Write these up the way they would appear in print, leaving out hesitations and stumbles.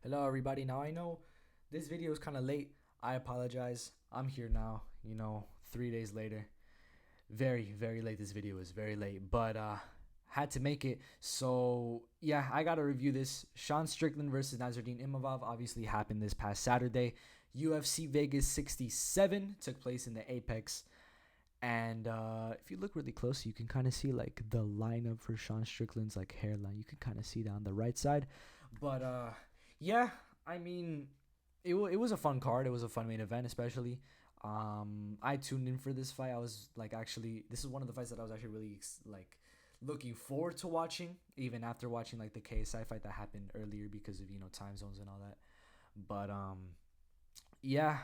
Hello, everybody. Now, I know this video is kind of late. I apologize. I'm here now, 3 days later. Very, very late. This video is very late, but had to make it. So, yeah, I got to review this. Sean Strickland versus Nazardine Imavov obviously happened this past Saturday. UFC Vegas 67 took place in the Apex. And if you look really close, you can kind of see like the lineup for Sean Strickland's like hairline. You can kind of see that on the right side. But yeah, I mean, it was a fun card. It was a fun main event, especially. I tuned in for this fight. I was like, actually, this is one of the fights that I was actually really like looking forward to watching, even after watching like the KSI fight that happened earlier because of time zones and all that. But yeah,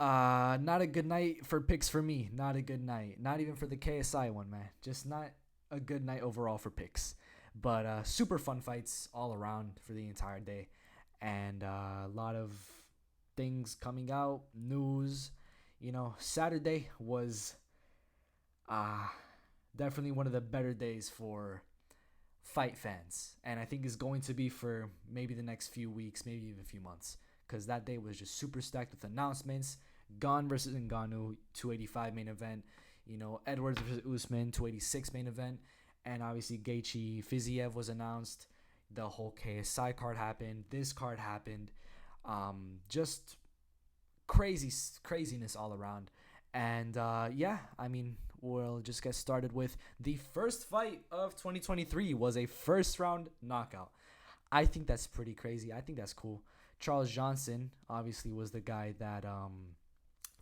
not a good night for picks for me. Not a good night. Not even for the KSI one, man. Just not a good night overall for picks. But super fun fights all around for the entire day, and a lot of things coming out, news. Saturday was uh, definitely one of the better days for fight fans, and I think is going to be for maybe the next few weeks, maybe even a few months, because that day was just super stacked with announcements. Gon versus Ngannou, 285 main event. Edwards versus Usman, 286 main event, and obviously Gaethje Fiziev was announced. The whole KSI card happened. This card happened. Just craziness all around. And yeah, I mean, we'll just get started with the first fight of 2023 was a first round knockout. I think that's pretty crazy. I think that's cool. Charles Johnson obviously was the guy that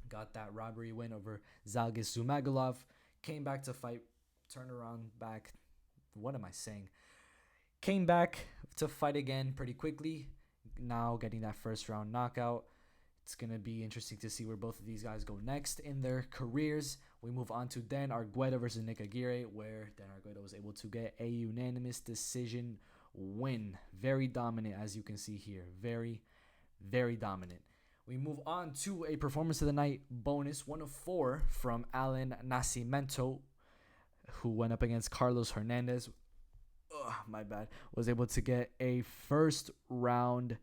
got that robbery win over Zalgis Zumagulov. Came back to fight, turned around back. What am I saying? Came back to fight again pretty quickly. Now getting that first round knockout. It's going to be interesting to see where both of these guys go next in their careers. We move on to Dan Argueta versus Nick Aguirre, where Dan Argueta was able to get a unanimous decision win. Very dominant, as you can see here. Very, very dominant. We move on to a performance of the night bonus, 1 of 4 from Alan Nascimento, who went up against Carlos Hernandez. My bad. Was able to get a first round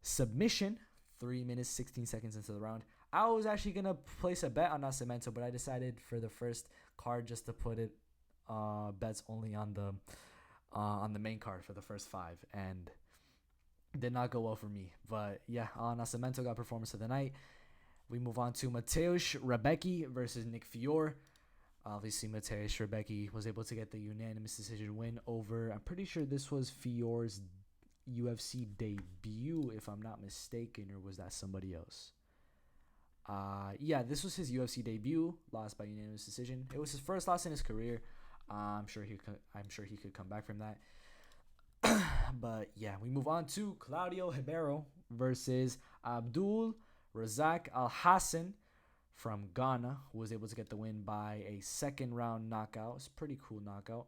submission 3 minutes 16 seconds into the round. I was actually gonna place a bet on Nascimento, but I decided for the first card just to put it bets only on the main card for the first 5, and did not go well for me. But yeah, Nascimento got performance of the night. We move on to Mateusz Rebecki versus Nick Fiore. Obviously, Mateusz Rebecki was able to get the unanimous decision win over, I'm pretty sure this was Fiore's UFC debut, if I'm not mistaken, or was that somebody else? Yeah, this was his UFC debut. Lost by unanimous decision. It was his first loss in his career. I'm sure he could come back from that. But yeah, we move on to Claudio Ribeiro versus Abdul Razak Al Hassan from Ghana, who was able to get the win by a second round knockout. It's a pretty cool knockout.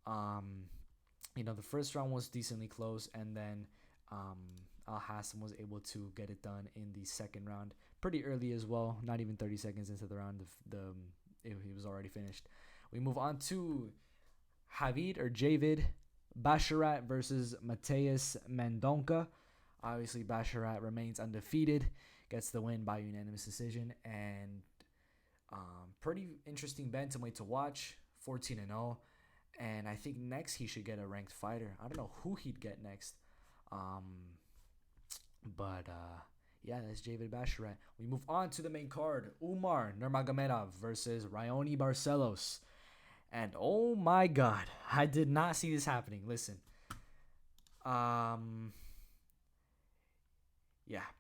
The first round was decently close, and then Al Hassan was able to get it done in the second round pretty early as well. Not even 30 seconds into the round, he was already finished. We move on to Javid Basharat versus Mateus Mendonca. Obviously, Basharat remains undefeated, gets the win by unanimous decision, and pretty interesting bantamweight to watch. 14-0. And I think next he should get a ranked fighter. I don't know who he'd get next. But yeah, that's Javid Basharat. We move on to the main card. Umar Nurmagomedov versus Raoni Barcelos. And oh my god, I did not see this happening. Listen. Yeah,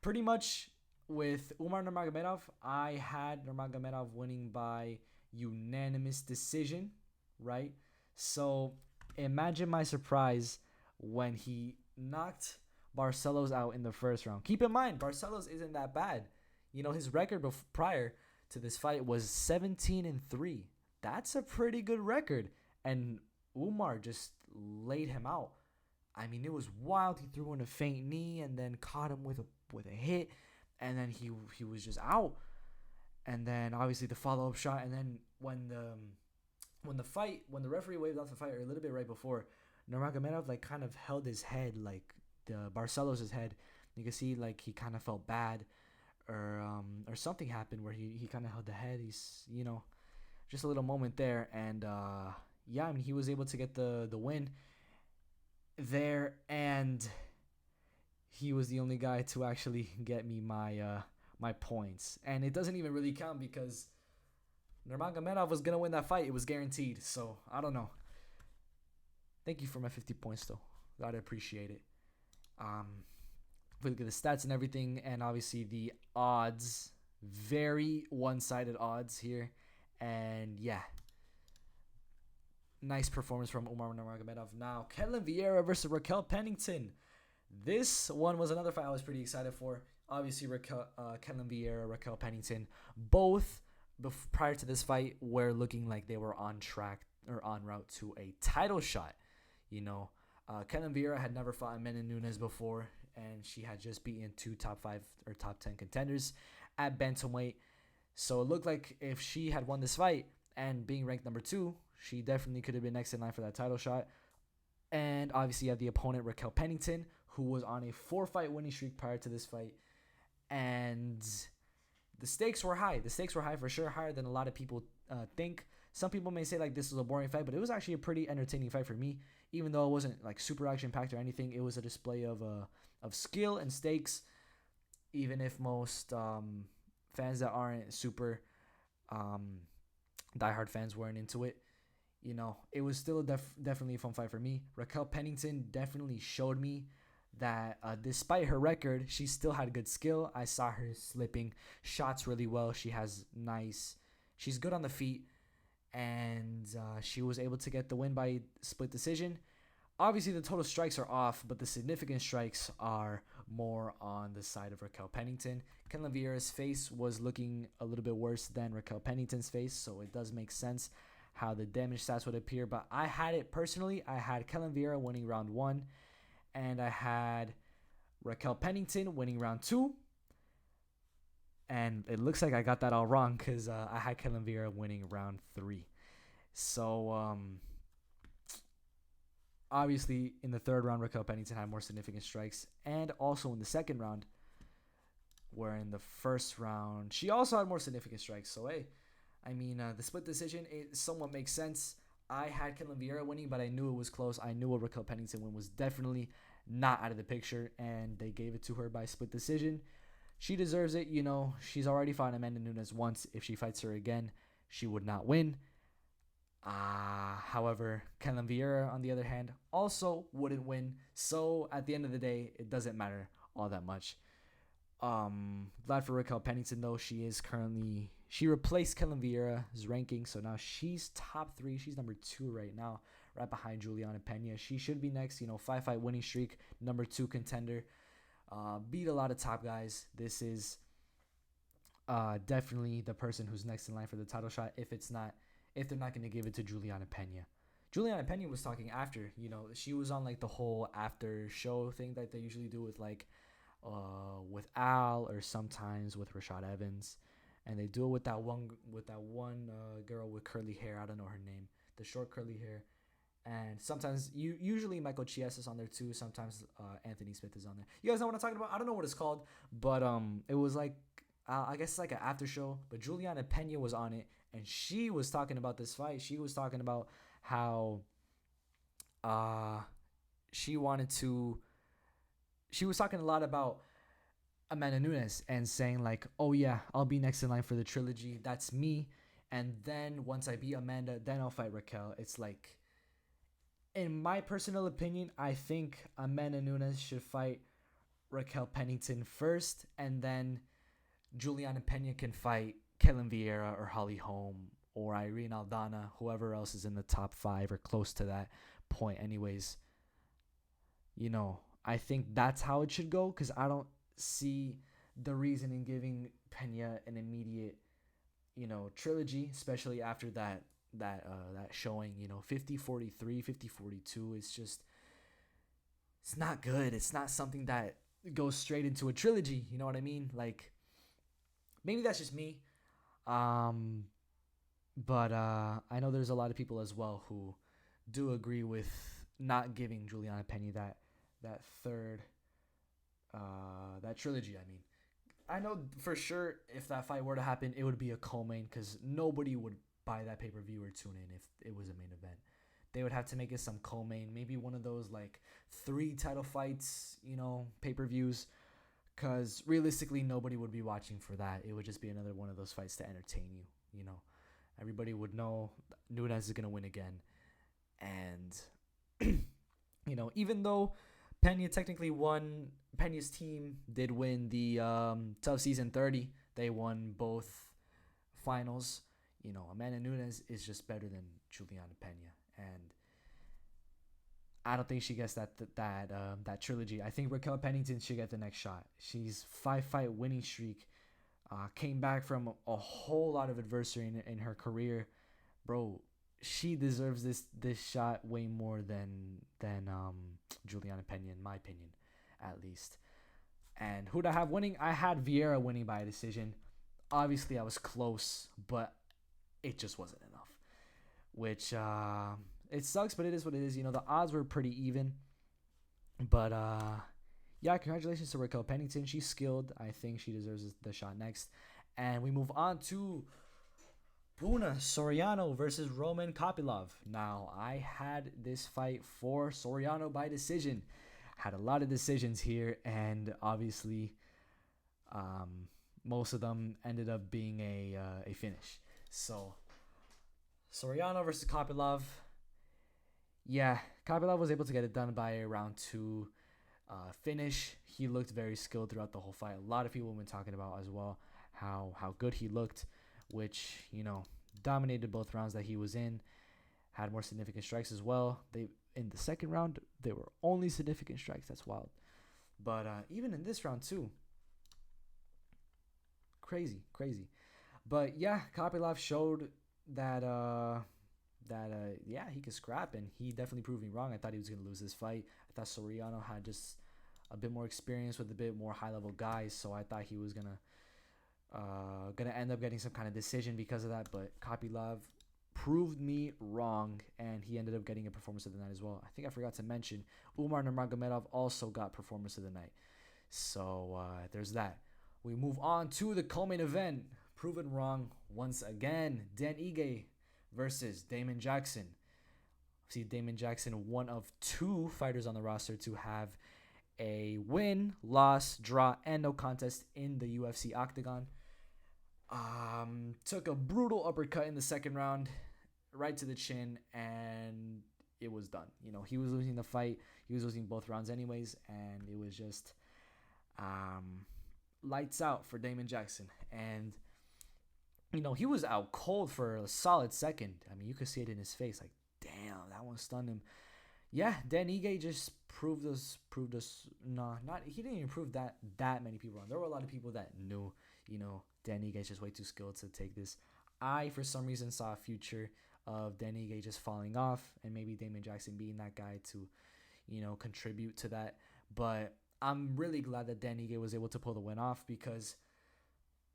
pretty much with Umar Nurmagomedov, I had Nurmagomedov winning by unanimous decision, right? So imagine my surprise when he knocked Barcelos out in the first round. Keep in mind, Barcelos isn't that bad. His record prior to this fight was 17-3. That's a pretty good record. And Umar just laid him out. I mean, it was wild. He threw in a feint knee and then caught him with a hit, and then he was just out. And then obviously the follow up shot, and then when the referee waved off the fight, or a little bit right before, Nurmagomedov like kind of held his head like the Barcelos' head. You can see like he kind of felt bad, or something happened where he kind of held the head. He's just a little moment there, and yeah, I mean he was able to get the win there, and he was the only guy to actually get me my points, and it doesn't even really count because Nurmagomedov was gonna win that fight. It was guaranteed. So I don't know. Thank you for my 50 points though. I'd appreciate it. If we look at the stats and everything, and obviously the odds, very one-sided odds here, and yeah, nice performance from Umar Nurmagomedov. Now, Ketlen Vieira versus Raquel Pennington. This one was another fight I was pretty excited for. Obviously, Ketlen Vieira, Raquel Pennington, both prior to this fight were looking like they were on track or en route to a title shot. Ketlen Vieira had never fought Amanda Nunes before, and she had just beaten 2 top 5 or top 10 contenders at bantamweight. So it looked like if she had won this fight and being ranked number 2, she definitely could have been next in line for that title shot. And obviously you have the opponent Raquel Pennington, who was on a 4-fight winning streak prior to this fight. And the stakes were high. The stakes were high for sure, higher than a lot of people think. Some people may say like this was a boring fight, but it was actually a pretty entertaining fight for me. Even though it wasn't like super action packed or anything, it was a display of skill and stakes. Even if most fans that aren't super diehard fans weren't into it, it was still definitely a fun fight for me. Raquel Pennington definitely showed me that despite her record, she still had good skill. I saw her slipping shots really well. She's good on the feet, and she was able to get the win by split decision. Obviously, the total strikes are off, but the significant strikes are more on the side of Raquel Pennington. Ketlen Vieira's face was looking a little bit worse than Raquel Pennington's face, so it does make sense how the damage stats would appear. But I had it personally. I had Ketlen Vieira winning round 1, and I had Raquel Pennington winning round 2. And it looks like I got that all wrong because I had Ketlen Vieira winning round 3. So, obviously, in the third round, Raquel Pennington had more significant strikes. And also in the second round, where in the first round, she also had more significant strikes. So, hey, I mean, the split decision, it somewhat makes sense. I had Ketlen Vieira winning, but I knew it was close. I knew a Raquel Pennington win was definitely not out of the picture, and they gave it to her by split decision. She deserves it. She's already fought Amanda Nunes once. If she fights her again, she would not win. However, Ketlen Vieira, on the other hand, also wouldn't win. So at the end of the day, it doesn't matter all that much. Glad for Raquel Pennington, though. She replaced Ketlen Vieira's ranking, so now she's top 3. She's number 2 right now, right behind Juliana Pena. She should be next. 5-fight winning streak, number 2 contender. Beat a lot of top guys. This is definitely the person who's next in line for the title shot. If they're not going to give it to Juliana Pena. Juliana Pena was talking after. She was on like the whole after show thing that they usually do with with Al, or sometimes with Rashad Evans. And they do it with that one girl with curly hair. I don't know her name. The short curly hair. And sometimes, usually Michael Chiesa is on there too. Sometimes Anthony Smith is on there. You guys know what I'm talking about? I don't know what it's called, but it was like, I guess it's like an after show. But Juliana Pena was on it, and she was talking about this fight. She was talking about how she was talking a lot about Amanda Nunes and saying like, oh yeah, I'll be next in line for the trilogy. That's me. And then once I beat Amanda, then I'll fight Raquel. It's like, in my personal opinion, I think Amanda Nunes should fight Raquel Pennington first, and then Juliana Pena can fight Ketlen Vieira or Holly Holm or Irene Aldana, whoever else is in the top 5 or close to that point. Anyways, I think that's how it should go, because I don't see the reason in giving Pena an immediate, trilogy, especially after that showing, 50-43, 50-42. It's not good. It's not something that goes straight into a trilogy. You know what I mean? Like, maybe that's just me. But I know there's a lot of people as well who do agree with not giving Juliana Pena that third that trilogy. I mean, I know for sure if that fight were to happen, it would be a co-main because nobody would buy that pay-per-view or tune in if it was a main event. They would have to make it some co-main, maybe one of those like 3 title fights, pay-per-views. Because realistically, nobody would be watching for that. It would just be another one of those fights to entertain you. Everybody would know Nunes is gonna win again, and even though Pena technically won, Pena's team did win the Tough Season 30. They won both finals. Amanda Nunes is just better than Juliana Pena, and I don't think she gets that trilogy. I think Raquel Pennington should get the next shot. She's 5-fight winning streak. Came back from a whole lot of adversity in her career, bro. She deserves this shot way more than Juliana Pena, in my opinion, at least. And who'd I have winning? I had Vieira winning by a decision. Obviously, I was close, but it just wasn't enough. Which it sucks, but it is what it is. The odds were pretty even. But yeah, congratulations to Raquel Pennington. She's skilled. I think she deserves the shot next. And we move on to Puna Soriano versus Roman Kopylov. Now, I had this fight for Soriano by decision. Had a lot of decisions here, and obviously, most of them ended up being a finish. So, Soriano versus Kopylov. Yeah, Kopylov was able to get it done by a round 2 finish. He looked very skilled throughout the whole fight. A lot of people have been talking about as well how good he looked, which, dominated both rounds that he was in. Had more significant strikes as well. In the second round, they were only significant strikes. That's wild. But even in this round too, crazy. But yeah, Kopylov showed that he could scrap, and he definitely proved me wrong. I thought he was gonna lose this fight. I thought Soriano had just a bit more experience with a bit more high level guys, so I thought he was gonna end up getting some kind of decision because of that. But Kopylov proved me wrong, and he ended up getting a performance of the night as well. I think I forgot to mention Umar Nurmagomedov also got performance of the night. So there's that. We move on to the co-main event. Proven wrong once again. Dan Ige versus Damon Jackson. See, Damon Jackson, one of 2 fighters on the roster to have a win, loss, draw, and no contest in the UFC octagon. Took a brutal uppercut in the second round, right to the chin, and it was done. He was losing the fight. He was losing both rounds anyways, and it was just lights out for Damon Jackson. And he was out cold for a solid second. I mean, you could see it in his face. Like, damn, that one stunned him. Yeah, Dan Ige just proved us. He didn't even prove that many people wrong. There were a lot of people that knew, Dan Ige is just way too skilled to take this. I, for some reason, saw a future of Dan Ige just falling off, and maybe Damon Jackson being that guy to, contribute to that. But I'm really glad that Dan Ige was able to pull the win off because,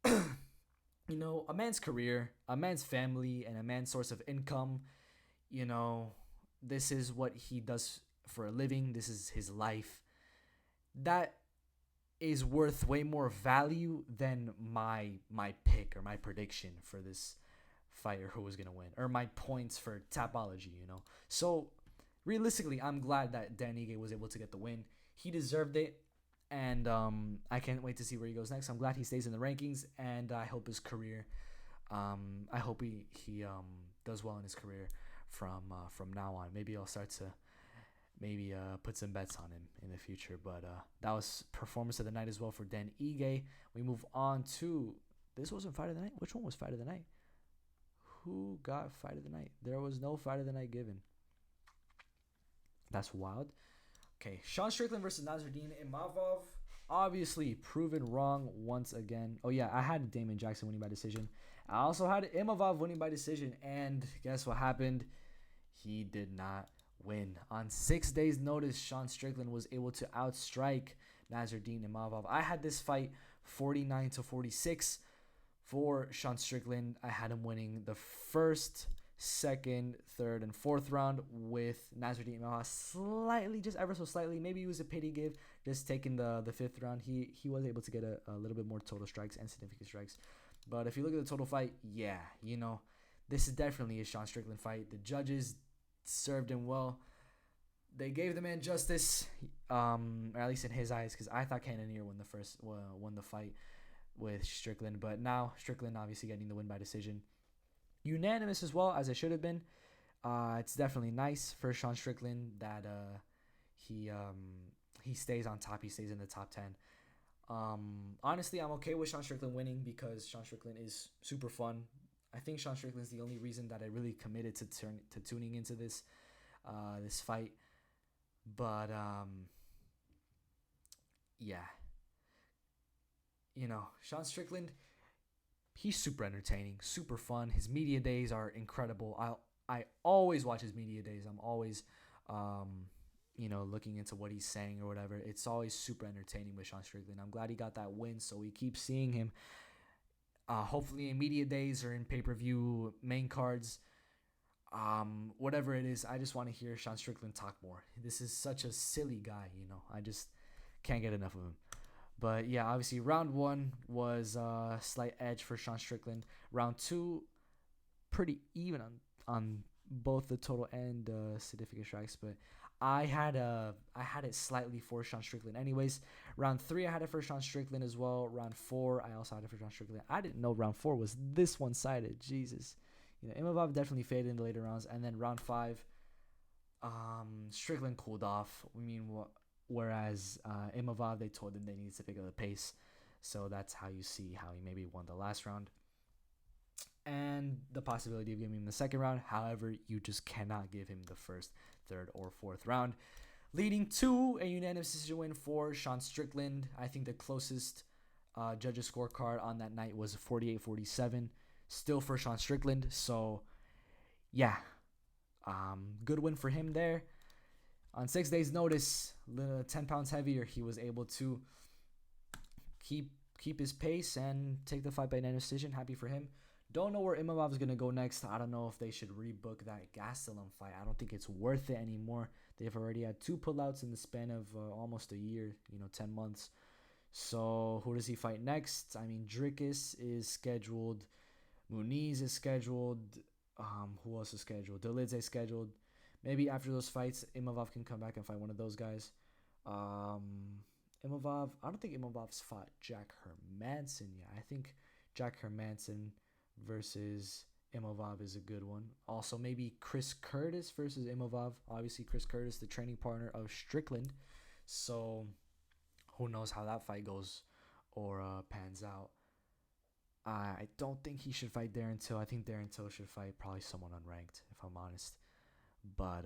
a man's career, a man's family, and a man's source of income, this is what he does for a living. This is his life. That is worth way more value than my pick or my prediction for this fighter who was going to win, or my points for Tapology, So, realistically, I'm glad that Dan Ige was able to get the win. He deserved it, and I can't wait to see where he goes next. I'm glad he stays in the rankings, and I hope his career, I hope he does well in his career from now on. Maybe I'll start to put some bets on him in the future. But that was performance of the night as well for Dan Ige. We move on to, this wasn't fight of the night. Which one was fight of the night? Who got fight of the night? There was no fight of the night given. That's wild. Okay, Sean Strickland versus Nasruddin Imavov. Obviously proven wrong once again. Oh yeah, I had Damon Jackson winning by decision. I also had Imavov winning by decision, and guess what happened? He did not win. On 6 days' notice, Sean Strickland was able to outstrike Nasruddin Imavov. I had this fight 49-46 for Sean Strickland. I had him winning the first, second, third, and fourth round, with Nasruddin Imavov slightly, just ever so slightly. Maybe it was a pity give just taking the fifth round, he was able to get a little bit more total strikes and significant strikes. But if you look at the total fight, yeah, this is definitely a Sean Strickland fight. The judges served him well. They gave the man justice, or at least in his eyes, because I thought Cannonier won the fight with Strickland, but now Strickland obviously getting the win by decision, unanimous as well as it should have been. It's definitely nice for Sean Strickland that he stays on top. He stays in the top 10. Honestly, I'm okay with Sean Strickland winning because Sean Strickland is super fun. I think Sean Strickland's the only reason that I really committed to tuning into this fight. But yeah, Sean Strickland, he's super entertaining, super fun. His media days are incredible. I always watch his media days. I'm always looking into what he's saying or whatever. It's always super entertaining with Sean Strickland. I'm glad he got that win, so we keep seeing him. Hopefully in media days or in pay-per-view main cards. Whatever it is, I just want to hear Sean Strickland talk more. This is such a silly guy, I just can't get enough of him. But yeah, obviously round 1 was a slight edge for Sean Strickland. Round 2, pretty even on both the total and significant strikes, but I had it slightly for Sean Strickland. Anyways, round 3 I had it for Sean Strickland as well. Round 4 I also had it for Sean Strickland. I didn't know round 4 was this one-sided. Jesus. Imavov definitely faded in the later rounds, and then round 5, Strickland cooled off. Whereas Imavov, they told him they needed to pick up the pace, so that's how you see how he maybe won the last round, and the possibility of giving him the second round. However, you just cannot give him the first, third, or fourth round, leading to a unanimous decision win for Sean Strickland. I think the closest judges scorecard on that night was 48-47. Still for Sean Strickland. So, yeah. Good win for him there. On 6 days' notice, 10 pounds heavier, he was able to keep his pace and take the fight by unanimous decision. Happy for him. Don't know where Imavov is going to go next. I don't know if they should rebook that Gastelum fight. I don't think it's worth it anymore. They've already had 2 pullouts in the span of almost a year, 10 months. So, who does he fight next? I mean, Dricus is scheduled. Muniz is scheduled. Who else is scheduled? Dolidze is scheduled. Maybe after those fights, Imavov can come back and fight one of those guys. Imavov, I don't think Imavov's fought Jack Hermanson yet. I think Jack Hermanson versus Imavov is a good one. Also, maybe Chris Curtis versus Imavov. Obviously, Chris Curtis, the training partner of Strickland. So, who knows how that fight goes or pans out. I don't think he should fight Darren Till. I think Darren Till should fight probably someone unranked, if I'm honest. But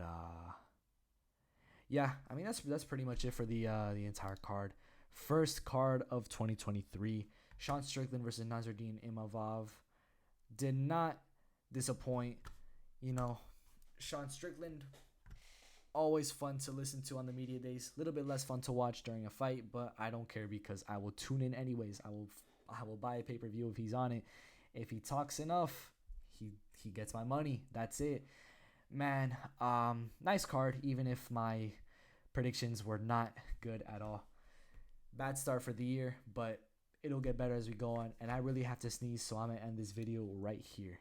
yeah, I mean that's pretty much it for the entire card. First card of 2023: Sean Strickland versus Nasruddin Imavov. Did not disappoint. Sean Strickland, always fun to listen to on the media days. A little bit less fun to watch during a fight, but I don't care because I will tune in anyways. I will buy a pay-per-view if he's on it. If he talks enough, he gets my money. That's it. Man, nice card, even if my predictions were not good at all. Bad start for the year, but it'll get better as we go on. And I really have to sneeze, so I'm going to end this video right here.